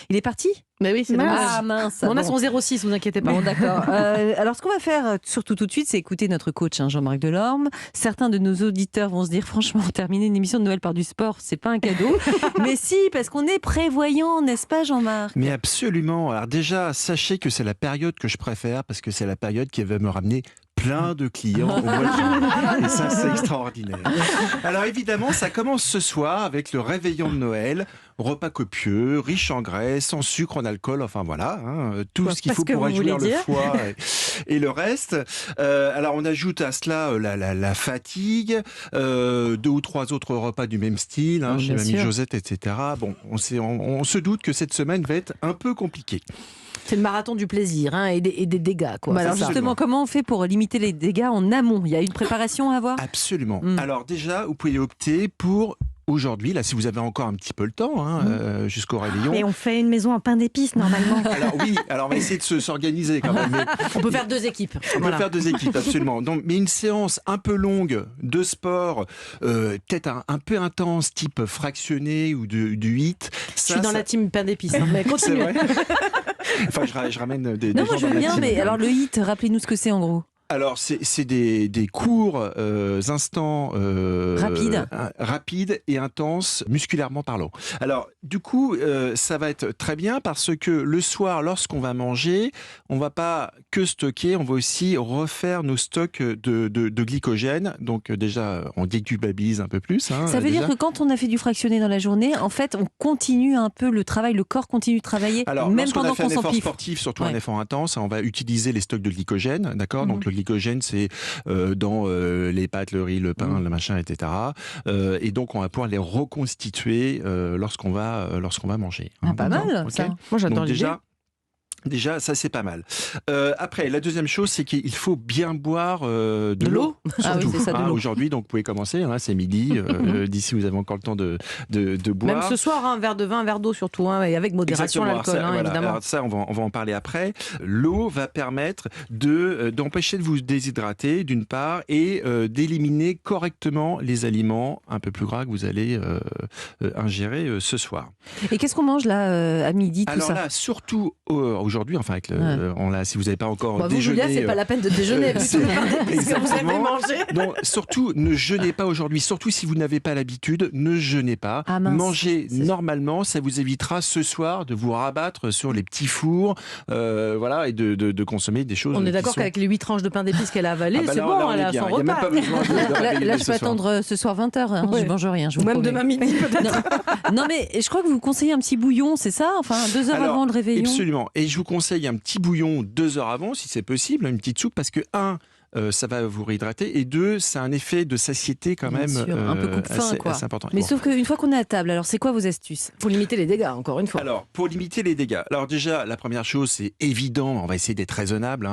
Il est parti ? Mais oui, c'est dommage. Ah mince. On a son 06, vous inquiétez pas. Bon, d'accord. Alors, ce qu'on va faire, surtout tout de suite, c'est écouter notre coach, Jean-Marc Delorme. Certains de nos auditeurs vont se dire, franchement, terminer une émission de Noël par du sport, c'est pas un cadeau. Mais si, parce qu'on est prévoyant, n'est-ce pas, Jean-Marc ? Mais absolument. Alors déjà, sachez que c'est la période que je préfère parce que c'est la période qui va me ramener plein de clients au mois de janvier. Et ça, c'est extraordinaire. Alors évidemment, ça commence ce soir avec le réveillon de Noël. Repas copieux, riche en graisse, sans sucre, en alcool, enfin voilà, tout ce qu'il faut pour réjouir le foie et le reste. Alors on ajoute à cela la fatigue, 2 ou 3 autres repas du même style, chez Mamie Josette, etc. Bon, on se doute que cette semaine va être un peu compliquée. C'est le marathon du plaisir et des dégâts. Quoi. Bah alors justement, comment on fait pour limiter les dégâts en amont ? Il y a une préparation à avoir ? Absolument. Alors déjà, vous pouvez opter pour... Aujourd'hui, là, si vous avez encore un petit peu le temps, jusqu'au réveillon. Mais on fait une maison en pain d'épices, normalement. Alors oui, on va essayer de s'organiser quand même. Mais... On peut faire 2 équipes. On peut faire 2 équipes, absolument. Donc, mais une séance un peu longue de sport, peut-être un peu intense, type fractionné ou du HIIT. Je suis dans la team pain d'épices, mais continue. C'est vrai. Enfin, je ramène des non, gens moi je veux bien, mais alors le HIIT, rappelez-nous ce que c'est en gros. Alors, c'est des courts instants rapides et intenses, musculairement parlant. Alors, du coup, ça va être très bien parce que le soir, lorsqu'on va manger, on va pas que stocker, on va aussi refaire nos stocks de glycogène. Donc, déjà, on déculpabilise un peu plus. Ça veut dire que quand on a fait du fractionné dans la journée, en fait, on continue un peu le travail, le corps continue de travailler, alors, même pendant qu'on s'empiffe. Alors, lorsqu'on a fait un effort sportif, surtout un effort intense, on va utiliser les stocks de glycogène, d'accord ? Donc, le glycogène, c'est dans les pâtes, le riz, le pain, le machin, etc. Et donc, on va pouvoir les reconstituer lorsqu'on va manger. Pas mal, ça. Moi, j'adore l'idée. Déjà, ça c'est pas mal. Après, la deuxième chose, c'est qu'il faut bien boire de l'eau. Ah oui, c'est ça, de l'eau. Aujourd'hui, donc, vous pouvez commencer. C'est midi. D'ici, vous avez encore le temps de boire. Même ce soir, un verre de vin, un verre d'eau surtout, et avec modération l'alcool, évidemment. Alors ça, on va en parler après. L'eau va permettre d'empêcher de vous déshydrater, d'une part, et d'éliminer correctement les aliments un peu plus gras que vous allez ingérer ce soir. Et qu'est-ce qu'on mange là à midi, tout alors ça ? Alors là, surtout aujourd'hui, enfin, avec si vous n'avez pas encore vous, déjeuné... Julia, c'est pas la peine de déjeuner. Qu'est-ce que vous avez mangé ? Non, surtout, ne jeûnez pas aujourd'hui. Surtout si vous n'avez pas l'habitude, ne jeûnez pas. Ah, mince. Mangez normalement, ça vous évitera ce soir de vous rabattre sur les petits fours, et de consommer des choses. On est d'accord qu'avec les 8 tranches de pain d'épices qu'elle a avalées, c'est bon, elle a son repas. Il n'y a même pas besoin de là, je peux attendre ce soir 20h. Je ne mange rien. Ou même demain midi, peut-être. Non, mais je crois que vous conseillez un petit bouillon, c'est ça ? Enfin, 2 heures avant le réveillon. Absolument. Et je vous conseille un petit bouillon 2 heures avant, si c'est possible, une petite soupe, parce que ça va vous réhydrater, et 2, c'est un effet de satiété quand même un peu coupe-faim, quoi. assez important. Mais sauf qu'une fois qu'on est à table, alors c'est quoi vos astuces ? Pour limiter les dégâts, encore une fois. Alors, pour limiter les dégâts, alors déjà, la première chose, c'est évident, on va essayer d'être raisonnable,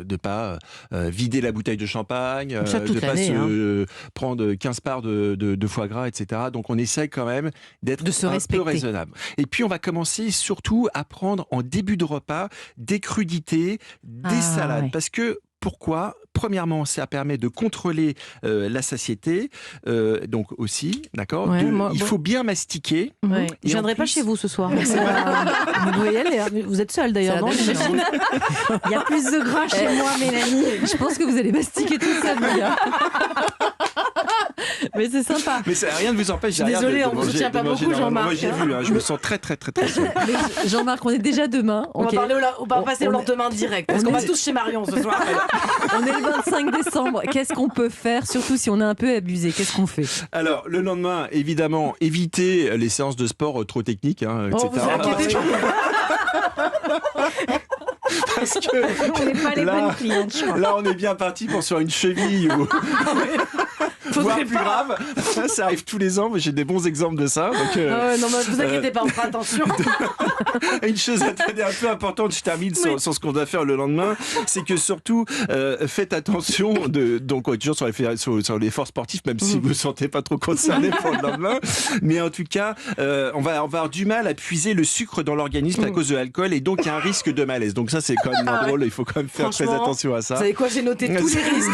de pas vider la bouteille de champagne, de pas se prendre 15 parts de foie gras, etc. Donc on essaie quand même d'être un peu raisonnable. Et puis on va commencer surtout à prendre en début de repas des crudités, des salades, parce que pourquoi ? Premièrement, ça permet de contrôler la satiété, donc aussi, d'accord. Il faut bien mastiquer. Ouais. Je ne viendrai pas chez vous ce soir. Vous pouvez y aller. Vous êtes seule d'ailleurs, non ? Il y a plus de gras chez moi, Mélanie. Je pense que vous allez mastiquer tout ça, Julia. Mais c'est sympa. Mais ça, rien ne vous empêche. Désolée, on ne vous soutient pas beaucoup, Jean-Marc. Moi, j'ai vu, je me sens très, très, très, très seul. Jean-Marc, on est déjà demain. On va passer au lendemain direct, parce qu'on va tous chez Marion ce soir. On est le 25 décembre. Qu'est-ce qu'on peut faire, surtout si on est un peu abusé ? Qu'est-ce qu'on fait ? Alors, le lendemain, évidemment, évitez les séances de sport trop techniques, etc. Vous inquiétez Parce que on n'est pas les bonnes clientes, je crois. Là, on est bien parti pour sur une cheville ou voire plus grave. Ça arrive tous les ans, mais j'ai des bons exemples de ça. Donc, non, mais vous inquiétez pas, on fera attention. Une chose un peu importante, je termine sur ce qu'on doit faire le lendemain, c'est que surtout, faites attention, toujours sur l'effort sportif, même si vous ne vous sentez pas trop concerné pour le lendemain. Mais en tout cas, on va avoir du mal à puiser le sucre dans l'organisme à cause de l'alcool, et donc il y a un risque de malaise. Donc ça, c'est quand même drôle, il faut quand même faire très attention à ça. Vous savez quoi, j'ai noté tous les risques.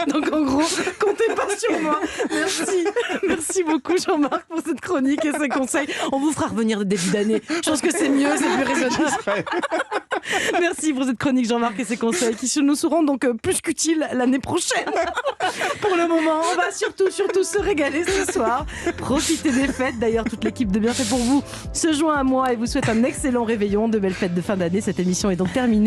Donc en gros, comptez comptez pas sur moi. Merci. Merci beaucoup Jean-Marc pour cette chronique et ces conseils. On vous fera revenir début d'année. Je pense que c'est mieux, c'est plus raisonnable. Merci pour cette chronique Jean-Marc et ses conseils qui nous seront donc plus qu'utiles l'année prochaine. Pour le moment, on va surtout se régaler ce soir. Profitez des fêtes. D'ailleurs, toute l'équipe de Bienfait pour vous se joint à moi et vous souhaite un excellent réveillon, de belles fêtes de fin d'année. Cette émission est donc terminée.